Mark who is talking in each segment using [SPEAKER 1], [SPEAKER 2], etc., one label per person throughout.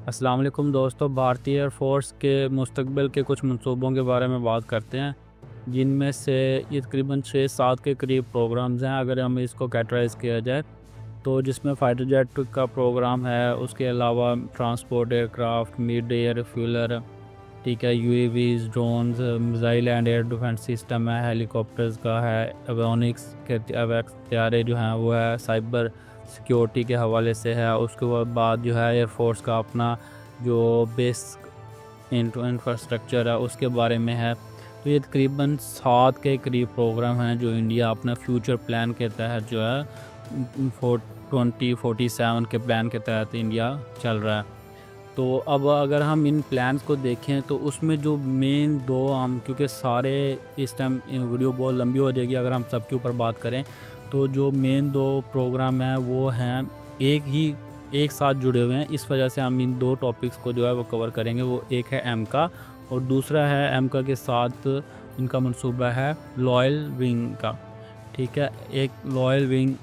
[SPEAKER 1] अस्सलाम वालेकुम दोस्तों। भारतीय एयरफोर्स के मुस्तकबिल के कुछ मंसूबों के बारे में बात करते हैं, जिनमें से ये तकरीबन 6-7 के करीब प्रोग्राम्स हैं अगर हम इसको कैटराइज़ किया जाए तो। जिसमें फाइटर जेट का प्रोग्राम है, उसके अलावा transport aircraft, mid air refueller, ठीक है, UAVs, drones, missile and air defence system है, हेलीकॉप्टर्स का है, एवियोनिक्स के तैयारे जो हैं वो है, साइबर सिक्योरिटी के हवाले से है। उसके बाद जो है एयरफोर्स का अपना जो बेस इंफ्रास्ट्रक्चर है उसके बारे में है। तो ये तकरीबन 7 के करीब प्रोग्राम हैं जो इंडिया अपना फ्यूचर प्लान के तहत जो है 2047 के प्लान के तहत इंडिया चल रहा है। तो अब अगर हम इन प्लान्स को देखें तो उसमें जो मेन दो हम, क्योंकि सारे इस टाइम वीडियो बहुत लंबी हो जाएगी अगर हम सबके ऊपर बात करें, तो जो मेन दो प्रोग्राम हैं वो हैं एक साथ जुड़े हुए हैं। इस वजह से हम इन दो टॉपिक्स को जो है वो कवर करेंगे। वो एक है एमका और दूसरा है एमका के साथ इनका मंसूबा है लॉयल विंग का, ठीक है, एक लॉयल विंग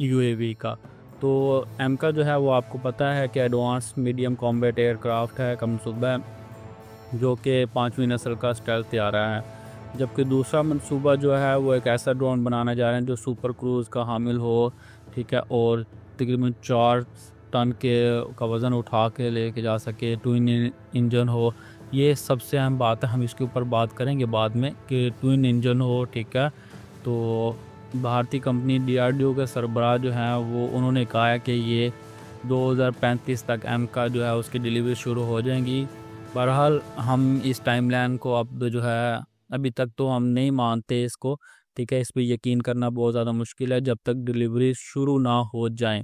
[SPEAKER 1] यूएवी का। तो एमका जो है वो आपको पता है कि एडवांस मीडियम कॉम्बैट एयरक्राफ्ट है का मंसूबा है, जो कि 5वीं नस्ल का स्टेल्थ तैयार है। जबकि दूसरा मंसूबा जो है वो एक ऐसा ड्रोन बनाना जा रहे हैं जो सुपर क्रूज़ का हामिल हो, ठीक है, और तकरीबन 4 टन का वज़न उठा के लेके जा सके, ट्विन इंजन हो। ये सबसे अहम बात है, हम इसके ऊपर बात करेंगे बाद में कि ट्विन इंजन हो, ठीक है। तो भारतीय कंपनी डीआरडीओ के सरबराह जो हैं वो उन्होंने कहा है कि ये 2035 तक एमका जो है उसकी डिलीवरी शुरू हो जाएंगी। बहरहाल हम इस टाइमलाइन को अब जो है अभी तक तो हम नहीं मानते इसको, ठीक है, इस पर यकीन करना बहुत ज़्यादा मुश्किल है जब तक डिलीवरी शुरू ना हो जाए,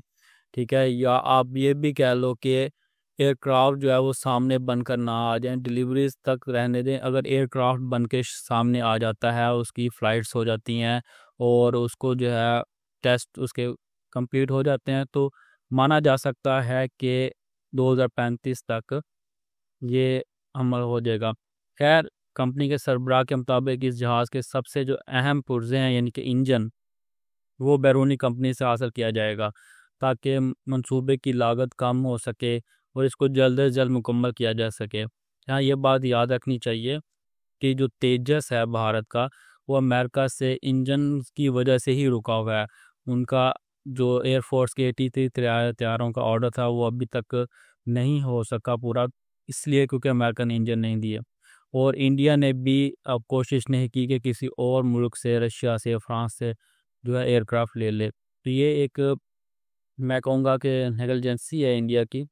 [SPEAKER 1] ठीक है। या आप ये भी कह लो कि एयरक्राफ्ट जो है वो सामने बनकर ना आ जाए, डिलीवरीज तक रहने दें। अगर एयरक्राफ्ट बन के सामने आ जाता है, उसकी फ़्लाइट्स हो जाती हैं और उसको जो है टेस्ट उसके कंप्लीट हो जाते हैं, तो माना जा सकता है कि 2035 तक ये अमल हो जाएगा। खैर, कंपनी के सरबराह के मुताबिक इस जहाज़ के सबसे जो अहम पुर्जे हैं यानी कि इंजन, वो बैरूनी कंपनी से हासिल किया जाएगा ताकि मंसूबे की लागत कम हो सके और इसको जल्द से जल्द मुकम्मल किया जा सके। यहाँ ये बात याद रखनी चाहिए कि जो तेजस है भारत का, वो अमेरिका से इंजन की वजह से ही रुका हुआ है। उनका जो एयरफोर्स के 83 तैयारों का ऑर्डर था वो अभी तक नहीं हो सका पूरा, इसलिए क्योंकि अमेरिका ने इंजन नहीं दिए। और इंडिया ने भी अब कोशिश नहीं की कि किसी और मुल्क से, रशिया से, फ्रांस से जो है एयरक्राफ्ट ले ले। तो ये एक, मैं कहूँगा कि नेगलिजेंसी है इंडिया की।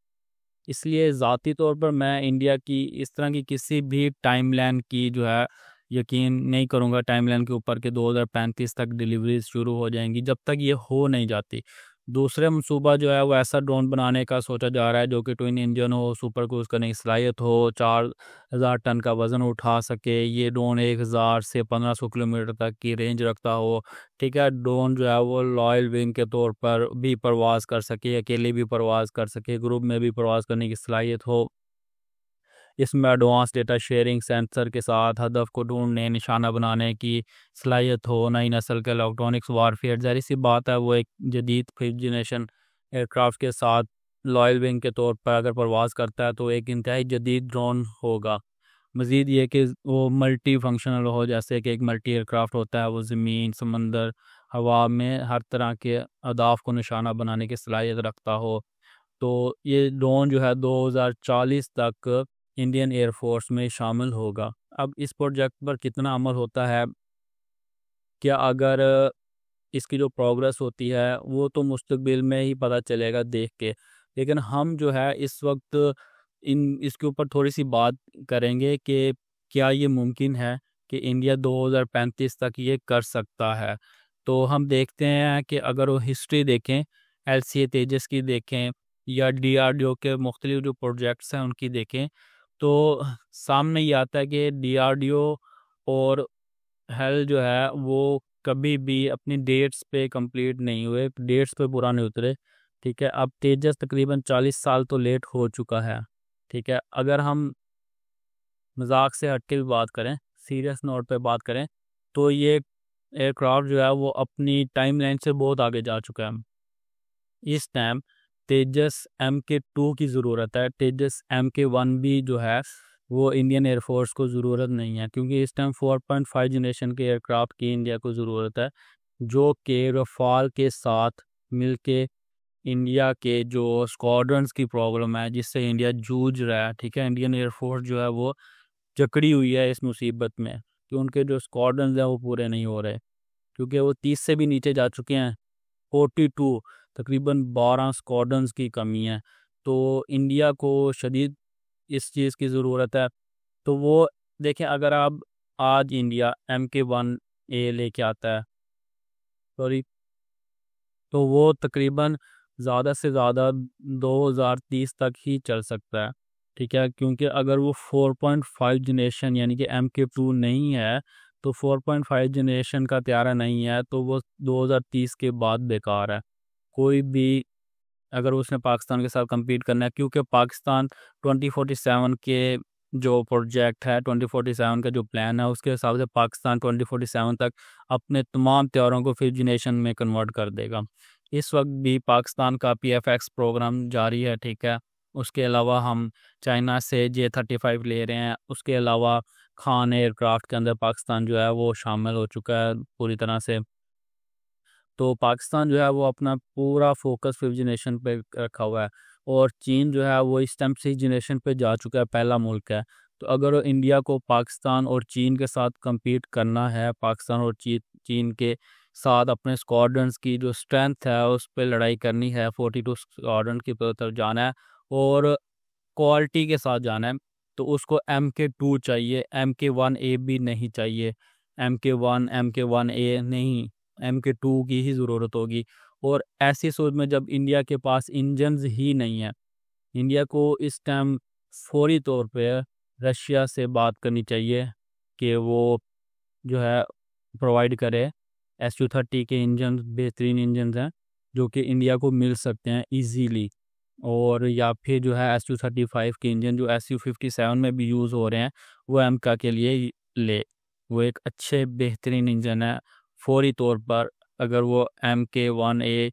[SPEAKER 1] इसलिए ज़ाती तौर पर मैं इंडिया की इस तरह की किसी भी टाइमलाइन की जो है यकीन नहीं करूँगा टाइमलाइन के ऊपर कि 2035 तक डिलीवरीज शुरू हो जाएंगी, जब तक ये हो नहीं जाती। दूसरे मंसूबा जो है वो ऐसा ड्रोन बनाने का सोचा जा रहा है जो कि ट्विन इंजन हो, सुपर क्रूज करने की सलाहियत हो, 4000 टन का वज़न उठा सके। ये ड्रोन 1000 से 1500 किलोमीटर तक की रेंज रखता हो, ठीक है। ड्रोन जो है वो लॉयल विंग के तौर पर भी परवाज़ कर सके, अकेले भी परवाज़ कर सके, ग्रुप में भी परवाज़ करने की सलाहियत हो। इसमें एडवांस डेटा शेयरिंग सेंसर के साथ हदफ को ढूंढने, निशाना बनाने की सलाहियत हो। नई नस्ल के इलेक्ट्रॉनिक्स वारफेयर, ज़ाहिर सी बात है वो एक जदीद फिफ्थ जनरेशन एयरक्राफ्ट के साथ लॉयल विंग के तौर पर अगर परवाज़ करता है तो एक इंतहाई जदीद ड्रोन होगा। मज़ीद ये कि वो मल्टी फंक्शनल हो, जैसे कि एक मल्टी एयरक्राफ्ट होता है, वो ज़मीन, समंदर, हवा में हर तरह के अहदाफ को निशाना बनाने की सलाहियत रखता हो। तो ये ड्रोन जो है 2040 तक इंडियन एयरफोर्स में शामिल होगा। अब इस प्रोजेक्ट पर कितना अमल होता है, क्या अगर इसकी जो प्रोग्रेस होती है वो तो मुस्तकबिल में ही पता चलेगा देख के, लेकिन हम जो है इस वक्त इसके ऊपर थोड़ी सी बात करेंगे कि क्या ये मुमकिन है कि इंडिया 2035 तक ये कर सकता है। तो हम देखते हैं कि अगर वो हिस्ट्री देखें, एलसीए तेजस की देखें या डीआरडीओ के मुख्तलिफ जो प्रोजेक्ट्स हैं उनकी देखें, तो सामने ये आता है कि डीआरडीओ और हेल जो है वो कभी भी अपनी डेट्स पे कंप्लीट नहीं हुए, डेट्स पे पूरा नहीं उतरे, ठीक है। अब तेजस तकरीबन 40 साल तो लेट हो चुका है, ठीक है। अगर हम मजाक से हट के भी बात करें, सीरियस नोट पे बात करें, तो ये एयरक्राफ्ट जो है वो अपनी टाइमलाइन से बहुत आगे जा चुका है। इस टाइम तेजस MK2 की ज़रूरत है। तेजस MK1 भी जो है वो इंडियन एयरफोर्स को ज़रूरत नहीं है, क्योंकि इस टाइम 4.5 जनरेशन के एयरक्राफ्ट की इंडिया को ज़रूरत है, जो कि रफाल के साथ मिलके इंडिया के जो स्क्वाड्रंस की प्रॉब्लम है जिससे इंडिया जूझ रहा है, ठीक है। इंडियन एयरफोर्स जो है वो जकड़ी हुई है इस मुसीबत में कि उनके जो स्क्वाड्रंस हैं वो पूरे नहीं हो रहे, क्योंकि वो 30 से भी नीचे जा चुके हैं। 42 तकरीबन 12 स्क्वाड्रंस की कमी है। तो इंडिया को शदीद इस चीज़ की ज़रूरत है। तो वो देखें, अगर आप आज इंडिया MK1A लेके आता है, सॉरी, तो वो तकरीबन ज़्यादा से ज़्यादा 2030 तक ही चल सकता है, ठीक है। क्योंकि अगर वो 4.5 जनरेशन यानी कि MK2 नहीं है, तो 4.5 जनरेशन का त्यारा नहीं है, तो वो 2030 के बाद बेकार है। कोई भी अगर उसने पाकिस्तान के साथ compete करना है, क्योंकि पाकिस्तान 2047 के जो प्रोजेक्ट है, 2047 का जो प्लान है, उसके हिसाब से पाकिस्तान 2047 तक अपने तमाम त्योहारों को 5th जनरेशन में कन्वर्ट कर देगा। इस वक्त भी पाकिस्तान का PFX प्रोग्राम जारी है, ठीक है। उसके अलावा हम चाइना से J-35 ले रहे हैं। उसके अलावा खान एयरक्राफ्ट के अंदर पाकिस्तान जो है वो शामिल हो चुका है पूरी तरह से। तो पाकिस्तान जो है वो अपना पूरा फोकस 5th जनरेशन पे रखा हुआ है, और चीन जो है वो इस टाइम 6th जनरेशन पे जा चुका है, पहला मुल्क है। तो अगर इंडिया को पाकिस्तान और चीन के साथ compete करना है, पाकिस्तान और चीन के साथ अपने स्क्वाड्रंस की जो स्ट्रेंथ है उस पर लड़ाई करनी है, 42 स्क्वाड्रन की तरफ जाना है और क्वालिटी के साथ जाना है, तो उसको MK2 चाहिए, MK1A भी नहीं चाहिए। MK1 MK1A नहीं, MK2 की ही ज़रूरत होगी। और ऐसी सोच में जब इंडिया के पास इंजन्स ही नहीं है, इंडिया को इस टाइम फौरी तौर पे रशिया से बात करनी चाहिए कि वो जो है प्रोवाइड करे। Su-30 के इंजन बेहतरीन इंजन हैं जो कि इंडिया को मिल सकते हैं इजीली, और या फिर जो है Su-35 के इंजन जो Su-57 में भी यूज़ हो रहे हैं वो एमका के लिए ले। वो एक अच्छे बेहतरीन इंजन है फौरी तौर पर, अगर वो MK1A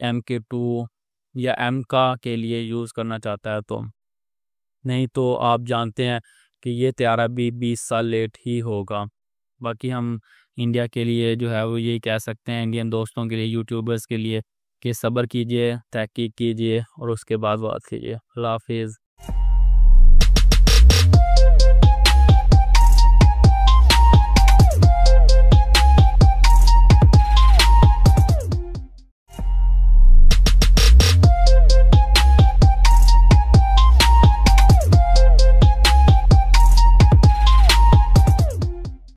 [SPEAKER 1] MK2 या एमका के लिए यूज़ करना चाहता है तो। नहीं तो आप जानते हैं कि ये त्यारा भी 20 साल लेट ही होगा। बाकी हम इंडिया के लिए जो है वो यही कह सकते हैं, इंडियन दोस्तों के लिए, यूट्यूबर्स के लिए, कि सब्र कीजिए, तहकीक कीजिए और उसके बाद बात कीजिए। अल्लाह हाफिज़।